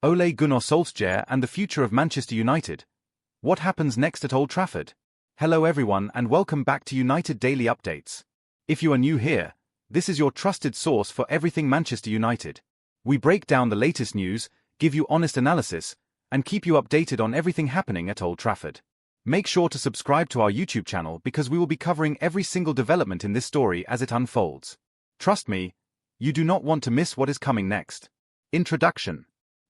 Ole Gunnar Solskjaer and the future of Manchester United. What happens next at Old Trafford? Hello everyone and welcome back to United Daily Updates. If you are new here, this is your trusted source for everything Manchester United. We break down the latest news, give you honest analysis, and keep you updated on everything happening at Old Trafford. Make sure to subscribe to our YouTube channel because we will be covering every single development in this story as it unfolds. Trust me, you do not want to miss what is coming next. Introduction.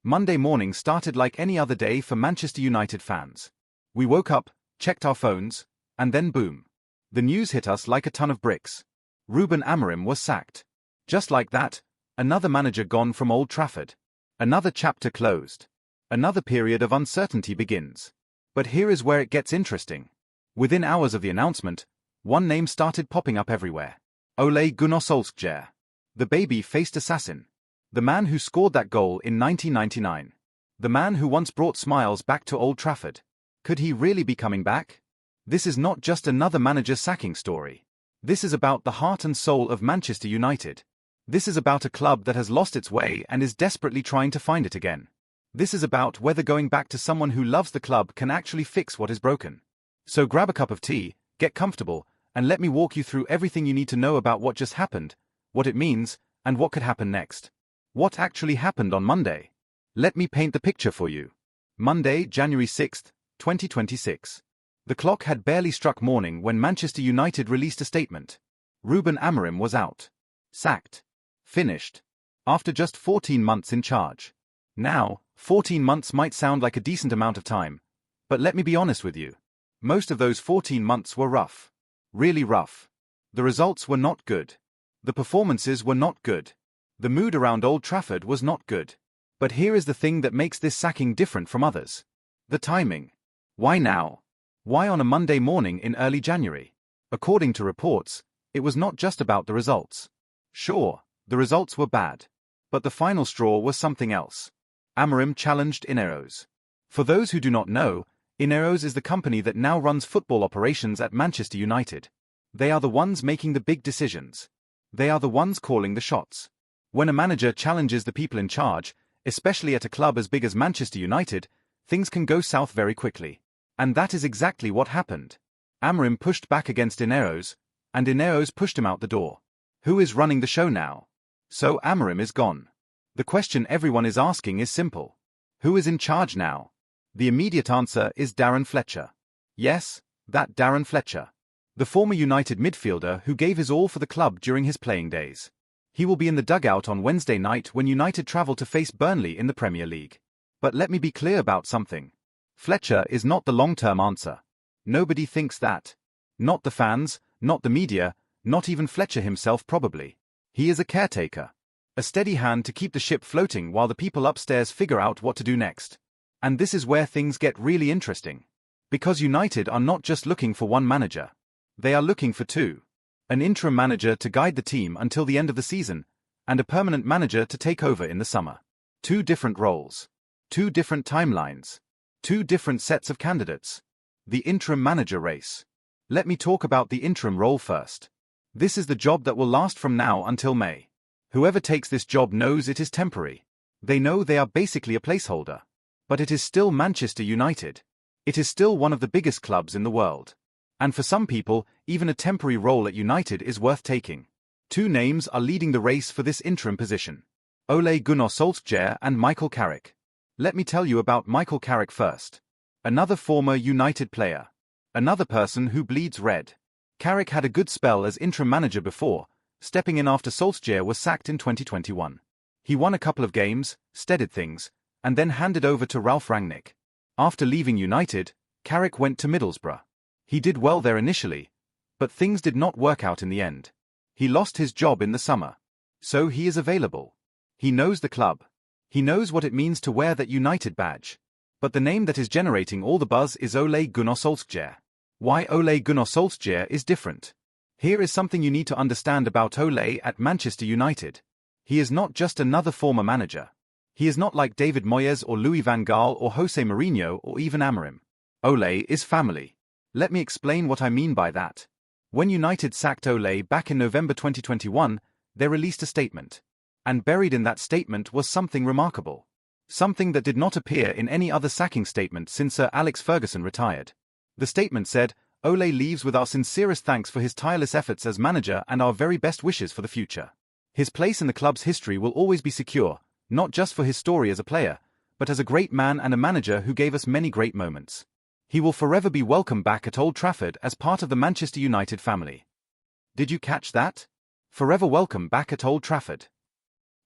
Monday morning started like any other day for Manchester United fans. We woke up, checked our phones, and then boom. The news hit us like a ton of bricks. Ruben Amorim was sacked. Just like that, another manager gone from Old Trafford. Another chapter closed. Another period of uncertainty begins. But here is where it gets interesting. Within hours of the announcement, one name started popping up everywhere. Ole Gunnar Solskjaer. The baby-faced assassin. The man who scored that goal in 1999. The man who once brought smiles back to Old Trafford. Could he really be coming back? This is not just another manager sacking story. This is about the heart and soul of Manchester United. This is about a club that has lost its way and is desperately trying to find it again. This is about whether going back to someone who loves the club can actually fix what is broken. So grab a cup of tea, get comfortable, and let me walk you through everything you need to know about what just happened, what it means, and what could happen next. What actually happened on Monday? Let me paint the picture for you. Monday, January 6, 2026. The clock had barely struck morning when Manchester United released a statement. Ruben Amorim was out. Sacked. Finished. After just 14 months in charge. Now, 14 months might sound like a decent amount of time, but let me be honest with you. Most of those 14 months were rough. Really rough. The results were not good. The performances were not good. The mood around Old Trafford was not good. But here is the thing that makes this sacking different from others. The timing. Why now? Why on a Monday morning in early January? According to reports, it was not just about the results. Sure, the results were bad. But the final straw was something else. Amorim challenged Ineos. For those who do not know, Ineos is the company that now runs football operations at Manchester United. They are the ones making the big decisions. They are the ones calling the shots. When a manager challenges the people in charge, especially at a club as big as Manchester United, things can go south very quickly. And that is exactly what happened. Amorim pushed back against Ineos, and Ineos pushed him out the door. Who is running the show now? So Amorim is gone. The question everyone is asking is simple. Who is in charge now? The immediate answer is Darren Fletcher. Yes, that Darren Fletcher. The former United midfielder who gave his all for the club during his playing days. He will be in the dugout on Wednesday night when United travel to face Burnley in the Premier League. But let me be clear about something. Fletcher is not the long-term answer. Nobody thinks that. Not the fans, not the media, not even Fletcher himself probably. He is a caretaker. A steady hand to keep the ship floating while the people upstairs figure out what to do next. And this is where things get really interesting. Because United are not just looking for one manager. They are looking for two. An interim manager to guide the team until the end of the season, and a permanent manager to take over in the summer. Two different roles. Two different timelines. Two different sets of candidates. The interim manager race. Let me talk about the interim role first. This is the job that will last from now until May. Whoever takes this job knows it is temporary. They know they are basically a placeholder. But it is still Manchester United. It is still one of the biggest clubs in the world. And for some people, even a temporary role at United is worth taking. Two names are leading the race for this interim position. Ole Gunnar Solskjaer and Michael Carrick. Let me tell you about Michael Carrick first. Another former United player. Another person who bleeds red. Carrick had a good spell as interim manager before, stepping in after Solskjaer was sacked in 2021. He won a couple of games, steadied things, and then handed over to Ralf Rangnick. After leaving United, Carrick went to Middlesbrough. He did well there initially, but things did not work out in the end. He lost his job in the summer. So he is available. He knows the club. He knows what it means to wear that United badge. But the name that is generating all the buzz is Ole Gunnar Solskjaer. Why Ole Gunnar Solskjaer is different. Here is something you need to understand about Ole at Manchester United. He is not just another former manager. He is not like David Moyes or Louis van Gaal or Jose Mourinho or even Amorim. Ole is family. Let me explain what I mean by that. When United sacked Ole back in November 2021, they released a statement. And buried in that statement was something remarkable. Something that did not appear in any other sacking statement since Sir Alex Ferguson retired. The statement said, "Ole leaves with our sincerest thanks for his tireless efforts as manager and our very best wishes for the future. His place in the club's history will always be secure, not just for his story as a player, but as a great man and a manager who gave us many great moments. He will forever be welcome back at Old Trafford as part of the Manchester United family." Did you catch that? Forever welcome back at Old Trafford.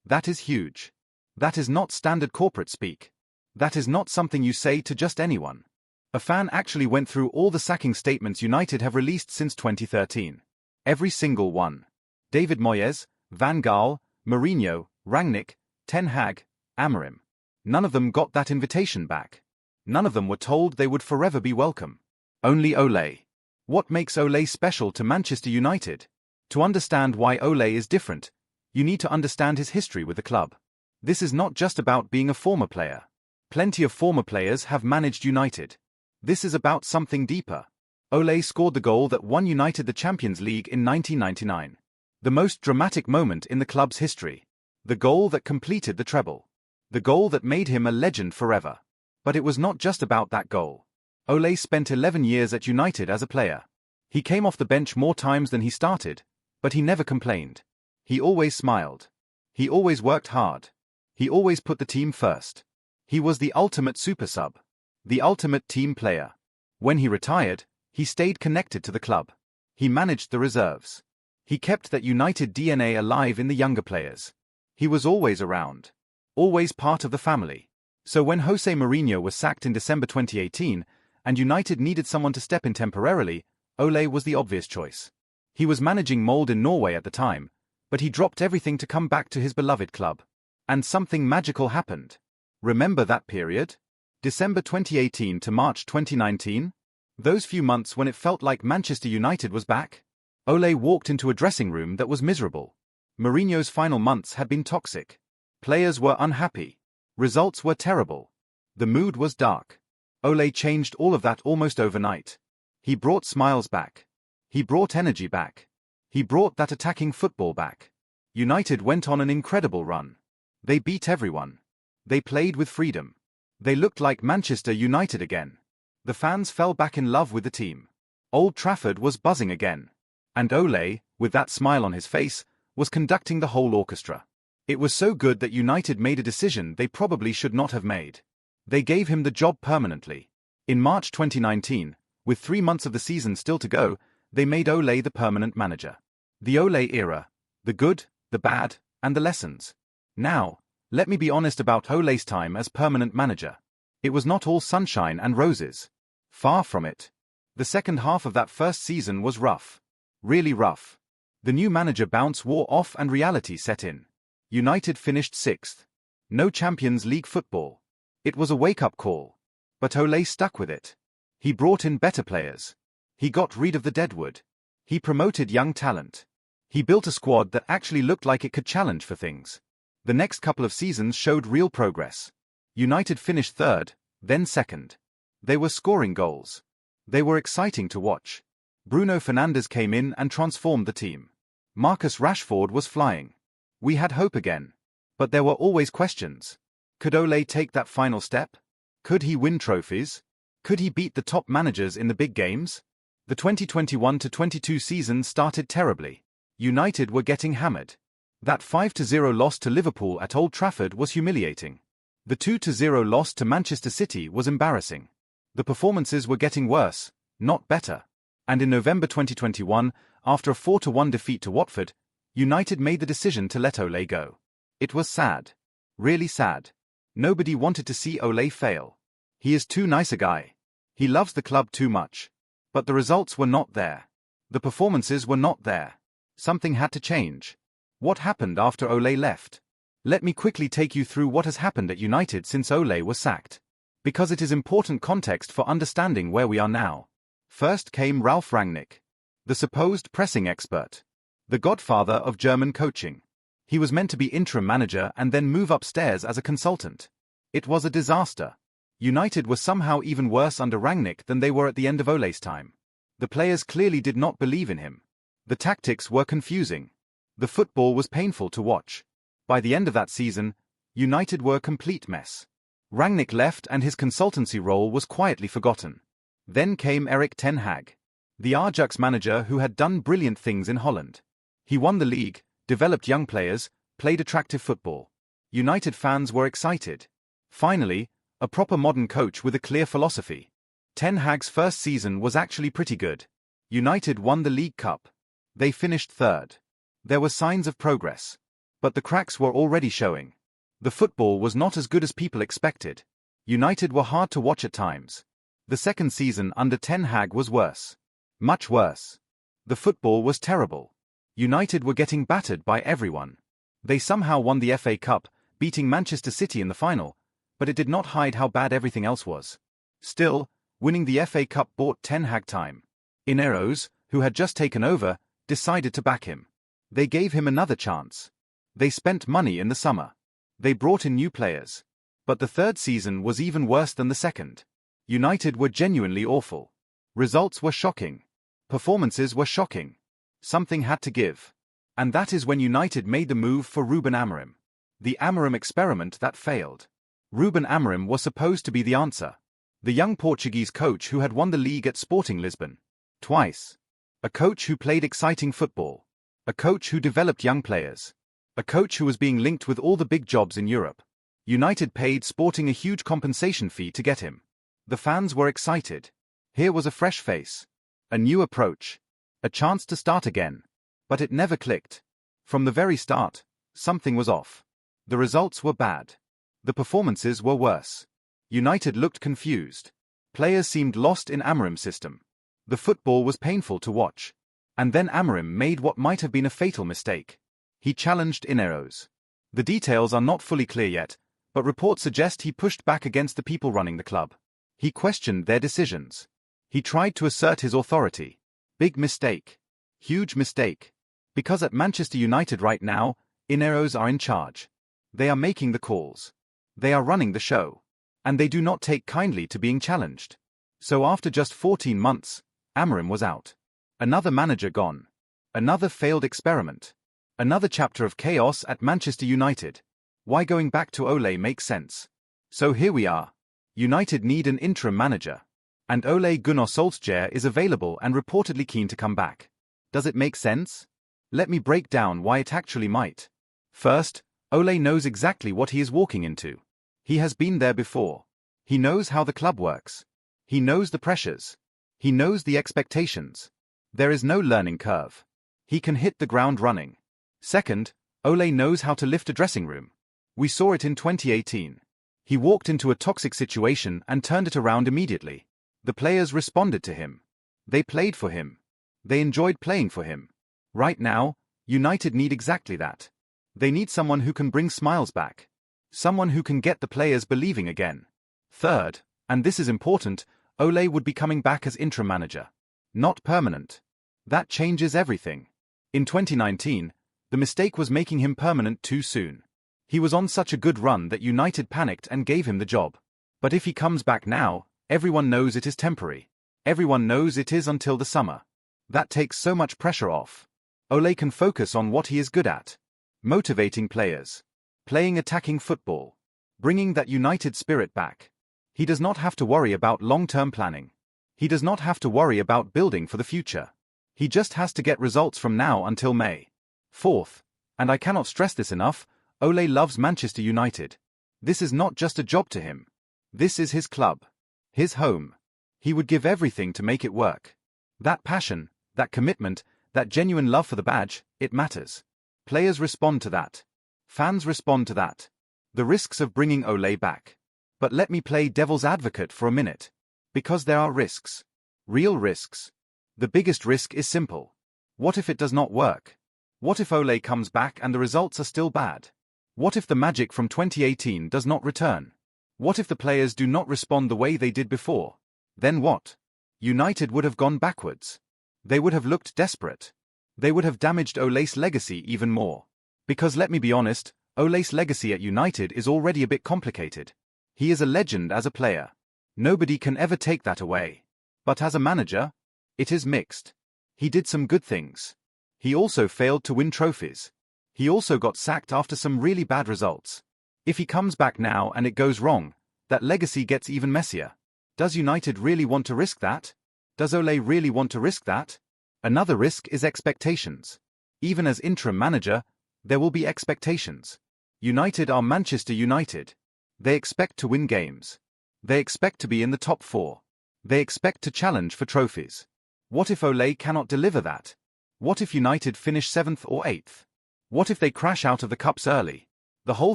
That is huge. That is not standard corporate speak. That is not something you say to just anyone. A fan actually went through all the sacking statements United have released since 2013. Every single one. David Moyes, Van Gaal, Mourinho, Rangnick, Ten Hag, Amorim. None of them got that invitation back. None of them were told they would forever be welcome. Only Ole. What makes Ole special to Manchester United? To understand why Ole is different, you need to understand his history with the club. This is not just about being a former player. Plenty of former players have managed United. This is about something deeper. Ole scored the goal that won United the Champions League in 1999. The most dramatic moment in the club's history. The goal that completed the treble. The goal that made him a legend forever. But it was not just about that goal. Ole spent 11 years at United as a player. He came off the bench more times than he started, but he never complained. He always smiled. He always worked hard. He always put the team first. He was the ultimate super sub. The ultimate team player. When he retired, he stayed connected to the club. He managed the reserves. He kept that United DNA alive in the younger players. He was always around. Always part of the family. So when Jose Mourinho was sacked in December 2018, and United needed someone to step in temporarily, Ole was the obvious choice. He was managing Molde in Norway at the time, but he dropped everything to come back to his beloved club. And something magical happened. Remember that period? December 2018 to March 2019? Those few months when it felt like Manchester United was back? Ole walked into a dressing room that was miserable. Mourinho's final months had been toxic. Players were unhappy. Results were terrible. The mood was dark. Ole changed all of that almost overnight. He brought smiles back. He brought energy back. He brought that attacking football back. United went on an incredible run. They beat everyone. They played with freedom. They looked like Manchester United again. The fans fell back in love with the team. Old Trafford was buzzing again. And Ole, with that smile on his face, was conducting the whole orchestra. It was so good that United made a decision they probably should not have made. They gave him the job permanently. In March 2019, with 3 months of the season still to go, they made Ole the permanent manager. The Ole era. The good, the bad, and the lessons. Now, let me be honest about Ole's time as permanent manager. It was not all sunshine and roses. Far from it. The second half of that first season was rough. Really rough. The new manager bounce wore off and reality set in. United finished 6th. No Champions League football. It was a wake-up call. But Ole stuck with it. He brought in better players. He got rid of the deadwood. He promoted young talent. He built a squad that actually looked like it could challenge for things. The next couple of seasons showed real progress. United finished 3rd, then 2nd. They were scoring goals. They were exciting to watch. Bruno Fernandes came in and transformed the team. Marcus Rashford was flying. We had hope again. But there were always questions. Could Ole take that final step? Could he win trophies? Could he beat the top managers in the big games? The 2021-22 season started terribly. United were getting hammered. That 5-0 loss to Liverpool at Old Trafford was humiliating. The 2-0 loss to Manchester City was embarrassing. The performances were getting worse, not better. And in November 2021, after a 4-1 defeat to Watford, United made the decision to let Ole go. It was sad. Really sad. Nobody wanted to see Ole fail. He is too nice a guy. He loves the club too much. But the results were not there. The performances were not there. Something had to change. What happened after Ole left? Let me quickly take you through what has happened at United since Ole was sacked. Because it is important context for understanding where we are now. First came Ralf Rangnick, the supposed pressing expert, the godfather of German coaching. He was meant to be interim manager and then move upstairs as a consultant. It was a disaster. United were somehow even worse under Rangnick than they were at the end of Ole's time. The players clearly did not believe in him. The tactics were confusing. The football was painful to watch. By the end of that season, United were a complete mess. Rangnick left and his consultancy role was quietly forgotten. Then came Erik ten Hag, the Ajax manager who had done brilliant things in Holland. He won the league, developed young players, played attractive football. United fans were excited. Finally, a proper modern coach with a clear philosophy. Ten Hag's first season was actually pretty good. United won the League Cup. They finished third. There were signs of progress. But the cracks were already showing. The football was not as good as people expected. United were hard to watch at times. The second season under Ten Hag was worse. Much worse. The football was terrible. United were getting battered by everyone. They somehow won the FA Cup, beating Manchester City in the final, but it did not hide how bad everything else was. Still, winning the FA Cup bought Ten Hag time. Ineos, who had just taken over, decided to back him. They gave him another chance. They spent money in the summer. They brought in new players. But the third season was even worse than the second. United were genuinely awful. Results were shocking. Performances were shocking. Something had to give. And that is when United made the move for Ruben Amorim. The Amorim experiment that failed. Ruben Amorim was supposed to be the answer. The young Portuguese coach who had won the league at Sporting Lisbon. Twice. A coach who played exciting football. A coach who developed young players. A coach who was being linked with all the big jobs in Europe. United paid Sporting a huge compensation fee to get him. The fans were excited. Here was a fresh face. A new approach. A chance to start again. But it never clicked. From the very start, something was off. The results were bad. The performances were worse. United looked confused. Players seemed lost in Amorim's system. The football was painful to watch. And then Amorim made what might have been a fatal mistake. He challenged Ineos. The details are not fully clear yet, but reports suggest he pushed back against the people running the club. He questioned their decisions. He tried to assert his authority. Big mistake. Huge mistake. Because at Manchester United right now, Ineos are in charge. They are making the calls. They are running the show. And they do not take kindly to being challenged. So after just 14 months, Amorim was out. Another manager gone. Another failed experiment. Another chapter of chaos at Manchester United. Why going back to Ole makes sense. So here we are. United need an interim manager. And Ole Gunnar Solskjaer is available and reportedly keen to come back. Does it make sense? Let me break down why it actually might. First, Ole knows exactly what he is walking into. He has been there before. He knows how the club works. He knows the pressures. He knows the expectations. There is no learning curve. He can hit the ground running. Second, Ole knows how to lift a dressing room. We saw it in 2018. He walked into a toxic situation and turned it around immediately. The players responded to him. They played for him. They enjoyed playing for him. Right now, United need exactly that. They need someone who can bring smiles back. Someone who can get the players believing again. Third, and this is important, Ole would be coming back as interim manager. Not permanent. That changes everything. In 2019, the mistake was making him permanent too soon. He was on such a good run that United panicked and gave him the job. But if he comes back now, everyone knows it is temporary. Everyone knows it is until the summer. That takes so much pressure off. Ole can focus on what he is good at. Motivating players. Playing attacking football. Bringing that United spirit back. He does not have to worry about long-term planning. He does not have to worry about building for the future. He just has to get results from now until May. Fourth, and I cannot stress this enough, Ole loves Manchester United. This is not just a job to him. This is his club. His home. He would give everything to make it work. That passion, that commitment, that genuine love for the badge, it matters. Players respond to that. Fans respond to that. The risks of bringing Ole back. But let me play devil's advocate for a minute. Because there are risks. Real risks. The biggest risk is simple. What if it does not work? What if Ole comes back and the results are still bad? What if the magic from 2018 does not return? What if the players do not respond the way they did before? Then what? United would have gone backwards. They would have looked desperate. They would have damaged Ole's legacy even more. Because let me be honest, Ole's legacy at United is already a bit complicated. He is a legend as a player. Nobody can ever take that away. But as a manager, it is mixed. He did some good things. He also failed to win trophies. He also got sacked after some really bad results. If he comes back now and it goes wrong, that legacy gets even messier. Does United really want to risk that? Does Ole really want to risk that? Another risk is expectations. Even as interim manager, there will be expectations. United are Manchester United. They expect to win games. They expect to be in the top 4. They expect to challenge for trophies. What if Ole cannot deliver that? What if United finish 7th or 8th? What if they crash out of the cups early? The whole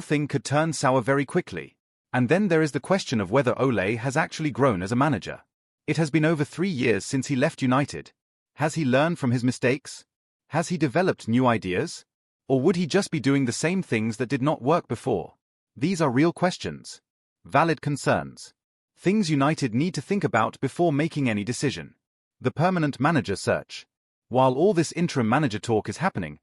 thing could turn sour very quickly. And then there is the question of whether Ole has actually grown as a manager. It has been over 3 years since he left United. Has he learned from his mistakes? Has he developed new ideas? Or would he just be doing the same things that did not work before? These are real questions. Valid concerns. Things United need to think about before making any decision. The permanent manager search. While all this interim manager talk is happening,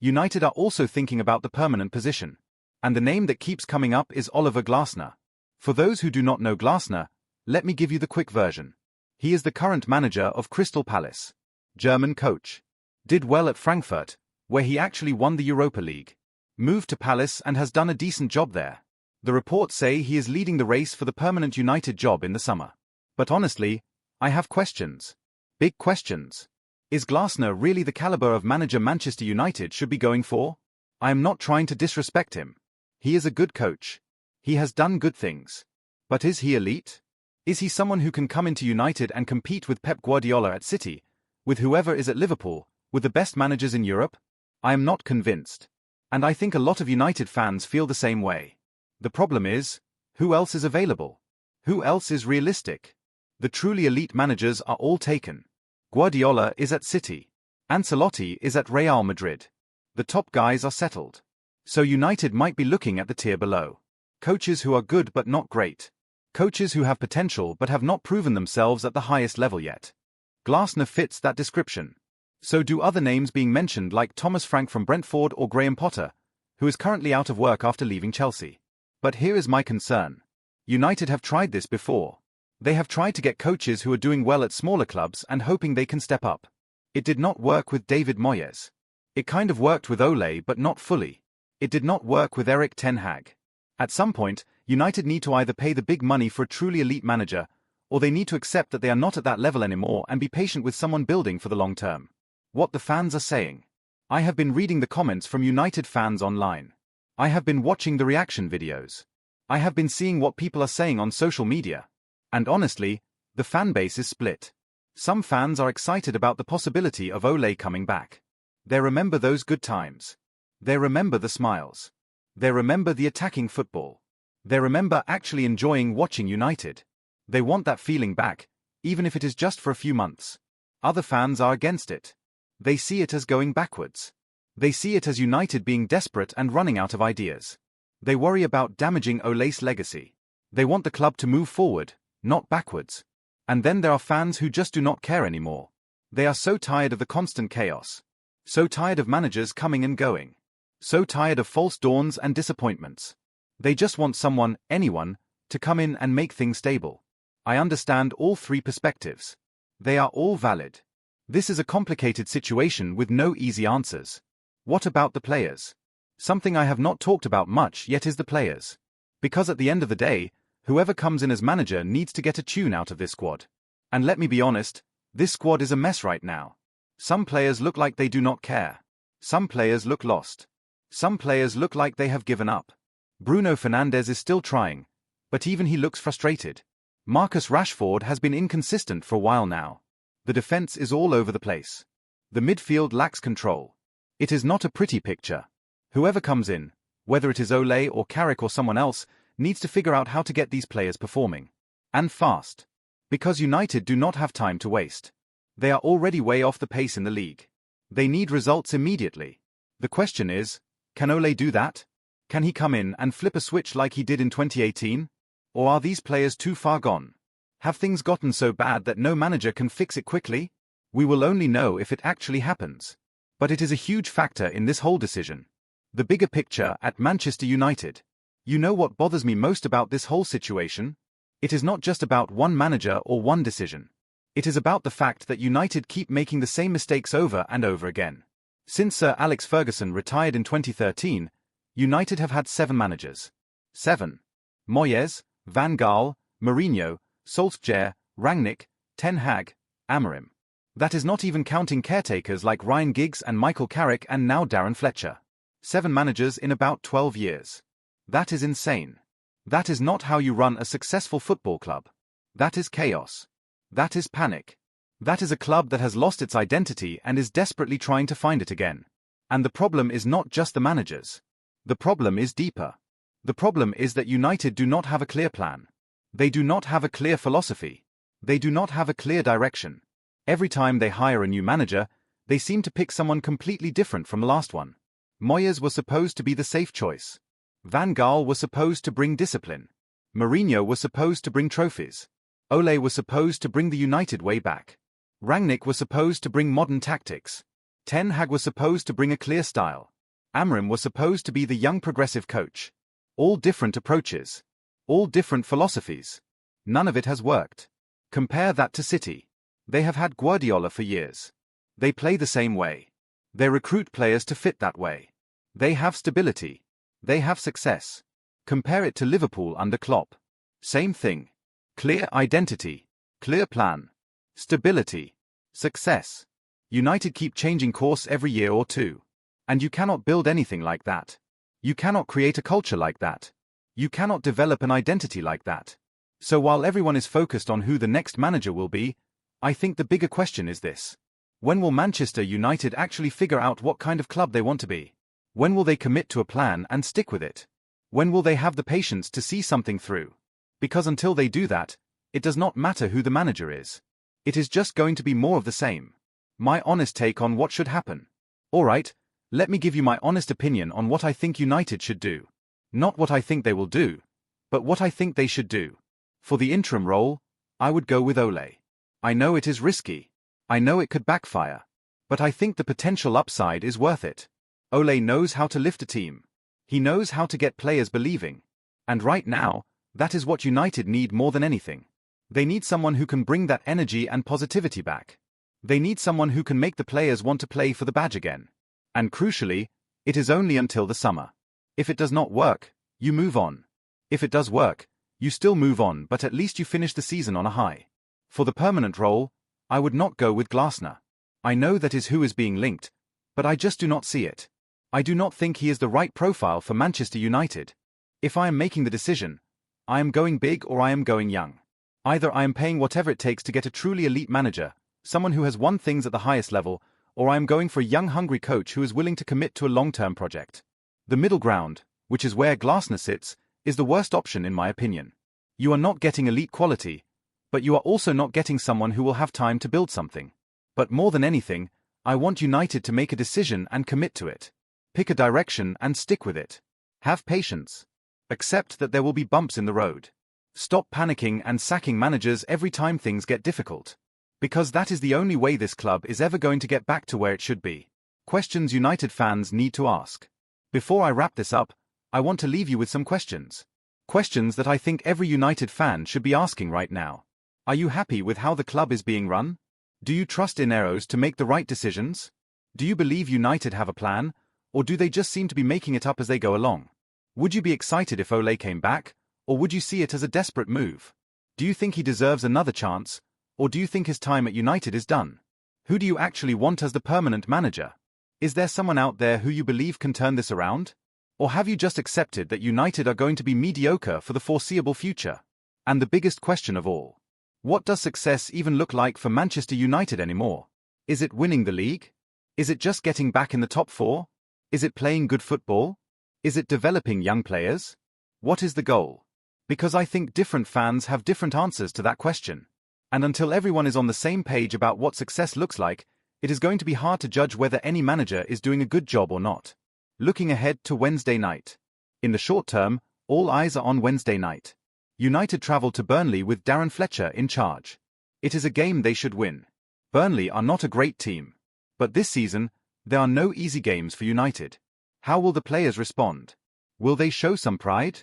United are also thinking about the permanent position. And the name that keeps coming up is Ole Gunnar. For those who do not know Gunnar, let me give you the quick version. He is the current manager of Crystal Palace. German coach. Did well at Frankfurt, where he actually won the Europa League. Moved to Palace and has done a decent job there. The reports say he is leading the race for the permanent United job in the summer. But honestly, I have questions. Big questions. Is Gunnar really the caliber of manager Manchester United should be going for? I am not trying to disrespect him. He is a good coach. He has done good things. But is he elite? Is he someone who can come into United and compete with Pep Guardiola at City, with whoever is at Liverpool, with the best managers in Europe? I am not convinced. And I think a lot of United fans feel the same way. The problem is, who else is available? Who else is realistic? The truly elite managers are all taken. Guardiola is at City. Ancelotti is at Real Madrid. The top guys are settled. So United might be looking at the tier below. Coaches who are good but not great. Coaches who have potential but have not proven themselves at the highest level yet. Gunnar fits that description. So do other names being mentioned like Thomas Frank from Brentford or Graham Potter, who is currently out of work after leaving Chelsea. But here is my concern. United have tried this before. They have tried to get coaches who are doing well at smaller clubs and hoping they can step up. It did not work with David Moyes. It kind of worked with Ole but not fully. It did not work with Erik ten Hag. At some point, United need to either pay the big money for a truly elite manager, or they need to accept that they are not at that level anymore and be patient with someone building for the long term. What the fans are saying. I have been reading the comments from United fans online. I have been watching the reaction videos. I have been seeing what people are saying on social media. And honestly, the fan base is split. Some fans are excited about the possibility of Ole coming back. They remember those good times. They remember the smiles. They remember the attacking football. They remember actually enjoying watching United. They want that feeling back, even if it is just for a few months. Other fans are against it. They see it as going backwards. They see it as United being desperate and running out of ideas. They worry about damaging Ole's legacy. They want the club to move forward, not backwards. And then there are fans who just do not care anymore. They are so tired of the constant chaos. So tired of managers coming and going. So tired of false dawns and disappointments. They just want someone, anyone, to come in and make things stable. I understand all three perspectives. They are all valid. This is a complicated situation with no easy answers. What about the players? Something I have not talked about much yet is the players. Because at the end of the day, whoever comes in as manager needs to get a tune out of this squad. And let me be honest, this squad is a mess right now. Some players look like they do not care. Some players look lost. Some players look like they have given up. Bruno Fernandes is still trying, but even he looks frustrated. Marcus Rashford has been inconsistent for a while now. The defense is all over the place. The midfield lacks control. It is not a pretty picture. Whoever comes in, whether it is Ole or Carrick or someone else, needs to figure out how to get these players performing. And fast. Because United do not have time to waste. They are already way off the pace in the league. They need results immediately. The question is, can Ole do that? Can he come in and flip a switch like he did in 2018? Or are these players too far gone? Have things gotten so bad that no manager can fix it quickly? We will only know if it actually happens. But it is a huge factor in this whole decision. The bigger picture at Manchester United. You know what bothers me most about this whole situation? It is not just about one manager or one decision. It is about the fact that United keep making the same mistakes over and over again. Since Sir Alex Ferguson retired in 2013, United have had 7 managers. 7. Moyes, Van Gaal, Mourinho, Solskjaer, Rangnick, Ten Hag, Amorim. That is not even counting caretakers like Ryan Giggs and Michael Carrick and now Darren Fletcher. 7 managers in about 12 years. That is insane. That is not how you run a successful football club. That is chaos. That is panic. That is a club that has lost its identity and is desperately trying to find it again. And the problem is not just the managers. The problem is deeper. The problem is that United do not have a clear plan. They do not have a clear philosophy. They do not have a clear direction. Every time they hire a new manager, they seem to pick someone completely different from the last one. Moyes was supposed to be the safe choice. Van Gaal was supposed to bring discipline. Mourinho was supposed to bring trophies. Ole was supposed to bring the United way back. Rangnick was supposed to bring modern tactics. Ten Hag was supposed to bring a clear style. Amorim was supposed to be the young progressive coach. All different approaches. All different philosophies. None of it has worked. Compare that to City. They have had Guardiola for years. They play the same way. They recruit players to fit that way. They have stability. They have success. Compare it to Liverpool under Klopp. Same thing. Clear identity. Clear plan. Stability. Success. United keep changing course every year or two. And you cannot build anything like that. You cannot create a culture like that. You cannot develop an identity like that. So while everyone is focused on who the next manager will be, I think the bigger question is this. When will Manchester United actually figure out what kind of club they want to be? When will they commit to a plan and stick with it? When will they have the patience to see something through? Because until they do that, it does not matter who the manager is. It is just going to be more of the same. My honest take on what should happen. Alright, let me give you my honest opinion on what I think United should do. Not what I think they will do, but what I think they should do. For the interim role, I would go with Ole. I know it is risky. I know it could backfire. But I think the potential upside is worth it. Ole knows how to lift a team. He knows how to get players believing. And right now, that is what United need more than anything. They need someone who can bring that energy and positivity back. They need someone who can make the players want to play for the badge again. And crucially, it is only until the summer. If it does not work, you move on. If it does work, you still move on, but at least you finish the season on a high. For the permanent role, I would not go with Glasner. I know that is who is being linked, but I just do not see it. I do not think he is the right profile for Manchester United. If I am making the decision, I am going big or I am going young. Either I am paying whatever it takes to get a truly elite manager, someone who has won things at the highest level, or I am going for a young hungry coach who is willing to commit to a long-term project. The middle ground, which is where Glasner sits, is the worst option in my opinion. You are not getting elite quality, but you are also not getting someone who will have time to build something. But more than anything, I want United to make a decision and commit to it. Pick a direction and stick with it. Have patience. Accept that there will be bumps in the road. Stop panicking and sacking managers every time things get difficult. Because that is the only way this club is ever going to get back to where it should be. Questions United fans need to ask. Before I wrap this up, I want to leave you with some questions. Questions that I think every United fan should be asking right now. Are you happy with how the club is being run? Do you trust Ineos to make the right decisions? Do you believe United have a plan, or do they just seem to be making it up as they go along? Would you be excited if Ole came back, or would you see it as a desperate move? Do you think he deserves another chance, or do you think his time at United is done? Who do you actually want as the permanent manager? Is there someone out there who you believe can turn this around? Or have you just accepted that United are going to be mediocre for the foreseeable future? And the biggest question of all, what does success even look like for Manchester United anymore? Is it winning the league? Is it just getting back in the top 4? Is it playing good football? Is it developing young players? What is the goal? Because I think different fans have different answers to that question. And until everyone is on the same page about what success looks like, it is going to be hard to judge whether any manager is doing a good job or not. Looking ahead to Wednesday night. In the short term, all eyes are on Wednesday night. United travel to Burnley with Darren Fletcher in charge. It is a game they should win. Burnley are not a great team. But this season, there are no easy games for United. How will the players respond? Will they show some pride?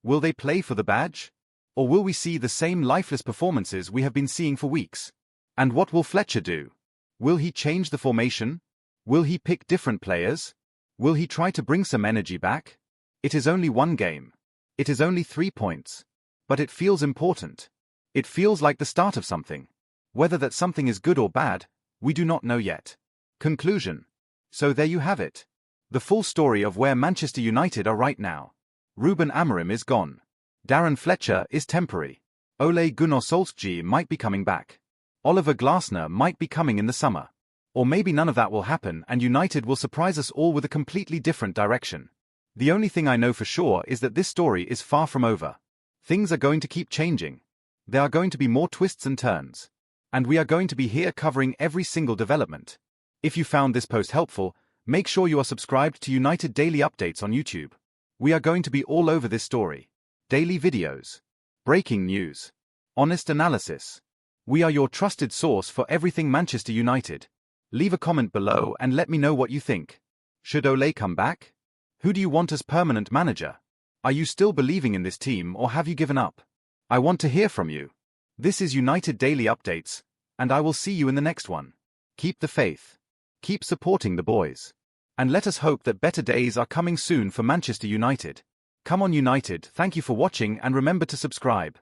Will they play for the badge? Or will we see the same lifeless performances we have been seeing for weeks? And what will Fletcher do? Will he change the formation? Will he pick different players? Will he try to bring some energy back? It is only one game. It is only 3 points. But it feels important. It feels like the start of something. Whether that something is good or bad, we do not know yet. Conclusion. So there you have it. The full story of where Manchester United are right now. Ruben Amorim is gone. Darren Fletcher is temporary. Ole Gunnar Solskjaer might be coming back. Oliver Glasner might be coming in the summer. Or maybe none of that will happen and United will surprise us all with a completely different direction. The only thing I know for sure is that this story is far from over. Things are going to keep changing. There are going to be more twists and turns. And we are going to be here covering every single development. If you found this post helpful, make sure you are subscribed to United Daily Updates on YouTube. We are going to be all over this story. Daily videos. Breaking news. Honest analysis. We are your trusted source for everything Manchester United. Leave a comment below and let me know what you think. Should Ole come back? Who do you want as permanent manager? Are you still believing in this team or have you given up? I want to hear from you. This is United Daily Updates, and I will see you in the next one. Keep the faith. Keep supporting the boys. And let us hope that better days are coming soon for Manchester United. Come on United, thank you for watching and remember to subscribe.